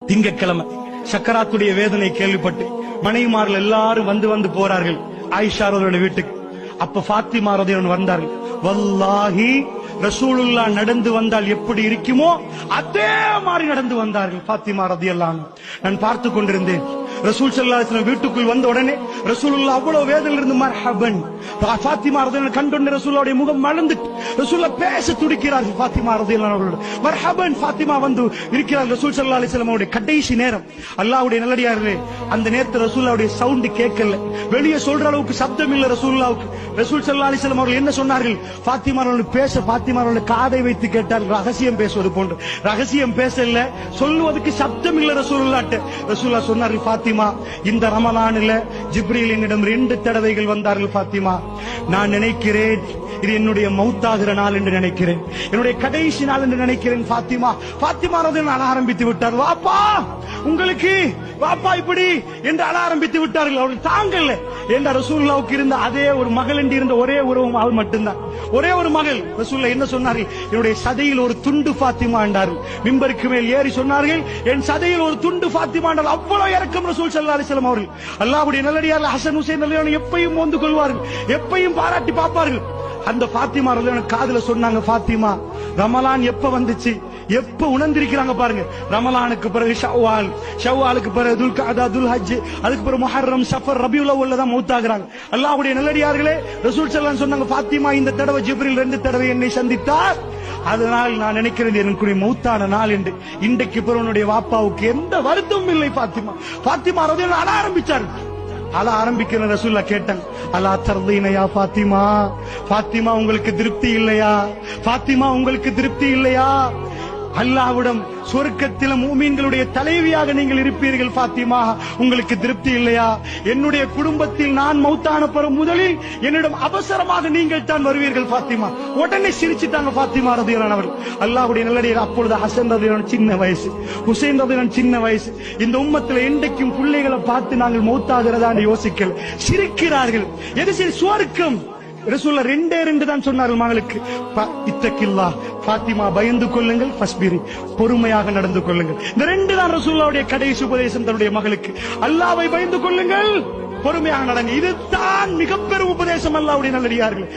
திங்கட்கிழமை சக்கராத்துடைய வேதனை கேள்விப்பட்டு மனைவிமார்கள் எல்லாரும் வந்து போறார்கள் ஆயிஷா அவர்களுடைய வீட்டுக்கு. அப்ப ஃபாத்திமா ரலியல்லாஹு வந்தார்கள். வல்லாஹி ரசூலுல்லாஹ் நடந்து வந்தால் எப்படி இருக்குமோ அதே மாதிரி நடந்து வந்தார்கள் ஃபாத்திமா ரலியல்லாஹு. நான் பார்த்து கொண்டிருந்தேன். ரசூல் ஸல்லல்லாஹு அலைஹி வஸல்லம் வீட்டுக்குள் வந்த உடனே ரசூலுல்லாஹ் அவ்வளவு வேதனையில் இருந்து மர்ஹபன் ஃபாத்திமா ரலியல்லாஹு கண்டோனே ரசூலுல்லாஹ்வுடைய முகம் மலர்ந்துட்டு ரசூலுல்லாஹ் பேச துடிக்கிறார்கள். ஃபாத்திமா ரலியல்லாஹு மர்ஹபன் ஃபாத்திமா வந்து இருக்கிறார். ரசூல் ஸல்லல்லாஹு அலைஹி வஸல்லம் அவருடைய கடைசி நேரம், அல்லாஹ்வுடைய நல்லடியார்களே, அந்த நேரத்தில் ரசூலுல்லாஹ்வுடைய சவுண்ட் கேட்கல, வெளியே சொல்ற அளவுக்கு சப்தம் இல்ல ரசூலுல்லாஹ்வுக்கு. ரசூல் ஸல்லல்லாஹு அலைஹி வஸல்லம் அவர்கள் என்ன சொன்னார்கள்? ஃபாத்திமா ரலியல்லாஹு பேச ஃபாத்திமா ரலியல்லாஹு காதை வைத்து கேட்டால் ரகசியம் பேசுவது போன்று. ரகசியம் பேசல, சொல்லுவதற்கு சப்தம் இல்ல ரசூலுல்லாஹ்ட்ட. ரசூலுல்லாஹ் சொன்னார்கள், ஃபாத்திமா இந்த ரமலானில் ஜிப்ரீல் என்னிடம் 2 தடவைகள் வந்தார்கள். ஃபாத்திமா நான் நினைக்கிறேன் இது என்னுடைய மௌத்தாகிற நாள் என்று நினைக்கிறேன், என்னுடைய கடைசி நாள் என்று நினைக்கிறேன். ஃபாத்திமா ஃபாத்திமா ரலியல்லாஹு அழ ஆரம்பித்து விட்டார். வாப்பா உங்களுக்கு வாப்பா இப்படி என்று அழ ஆரம்பித்து விட்டார்கள். அவர்கள் தாங்கல்ல. என்ற ரசூலுல்லாஹ்வுக்கு இருந்த அதே ஒரு மகள் என்று இருந்த ஒரே ஒரு அவள் மட்டும்தான், ஒரே ஒரு மகள். ரசூலுல்லாஹ் என்ன சொன்னார்கள்? என்னுடைய சதையில் ஒரு துண்டு ஃபாத்திமா என்றார்கள். மிம்பருக்கு மேல் ஏறி சொன்னார்கள், என் சதையில் ஒரு துண்டு ஃபாத்திமா என்றால் அவ்வளவு இறக்கம் ரசூல் ஸல்லல்லாஹு அலைஹி வஸல்லம் அவர்கள். அல்லாஹ்வுடைய நல்லடியார்கள் ஹசன் ஹுசைன் ரலியல்லாஹு எப்பையும் மோந்து கொள்வார்கள், எப்பையும் பாராட்டி பார்ப்பார்கள். அந்த ஃபாத்திமா ரலியல்லாஹு காதுல சொன்னாங்க, ஃபாத்திமா ரமலான் எப்ப வந்துச்சு, எப்ப உணர்ந்திருக்கிறாங்க பாருங்க. ரமலானுக்கு பிறகு ஷவ்வால், ஷவ்வாலுக்கு பிறகு துல்கஅதா, துல்ஹஜ், அதுக்கு பிறகு முஹர்ரம், சஃபர், ரபியுல் அவ்வல்ல தான் மௌத்தாகிறாங்க. அல்லாஹ்வுடைய நல்லடியார்களே, ரசூல் ஸல்லல்லாஹு அலைஹி சொன்னாங்க, ஃபாத்திமா இந்த தடவை ஜிப்ரீல் 2 தடவை என்னை சந்தித்தார், அதனால் நான் நினைக்கிறேன் எனக்கு மௌத்தான நாள் என்று. இன்றைக்கு பிறவனுடைய வாப்பாவுக்கு எந்த வருத்தமும் இல்லை. ஃபாத்திமா ஃபாத்திமா ரலியல்லாஹு அழ ஆரம்பிச்சார். அழ ஆரம்பிக்கிற ரசூலுல்லாஹ் கேட்டாங்க, அலா தர்தீன யா ஃபாத்திமா, ஃபாத்திமா உங்களுக்கு திருப்தி இல்லையா? ஃபாத்திமா உங்களுக்கு திருப்தி இல்லையா? அல்லாஹ்விடம் சொர்க்கத்தில் மூமின்களுடைய தலைவியாக நீங்கள் இருப்பீர்கள் ஃபாத்திமா, உங்களுக்கு திருப்தி இல்லையா? என்னுடைய குடும்பத்தில் நான் மௌத்தான பிறகு முதலில் என்னிடம் அவசரமாக நீங்கள் தான் வருவீர்கள் ஃபாத்திமா. உடனே சிரிச்சுட்டாங்க ஃபாத்திமா ரலியல்லாஹு அவர்கள். அல்லாஹ்வுடைய நல்லடியார் அப்பொழுது ஹசன் ரலியல்லாஹு சின்ன வயசு, ஹுசைன் ரலியல்லாஹு சின்ன வயசு. இந்த உம்மத்தில் இன்றைக்கும் பிள்ளைகளை பார்த்து நாங்கள் மௌத்தாகிறதான்னு யோசிக்கல, சிரிக்கிறார்கள். எது சரி? சுவர்க்கம். ரசூலுல்லாஹ் 2 தான் சொன்னார்கள் மகளுக்கு, இத்தகில்லாஹ் ஃபாத்திமா பயந்து கொள்ளுங்கள், ஃபஸ்பிரி பொறுமையாக நடந்து கொள்ளுங்கள். இந்த 2 தான் ரசூலுல்லாஹ்வுடைய கடைசி உபதேசம் தன்னுடைய மகளுக்கு. அல்லாஹ்வை பயந்து கொள்ளுங்கள், பொறுமையாக நடங்க. இதுதான் மிகப்பெரும் உபதேசம் அல்லாஹ்வுடைய நல்லடியார்களே.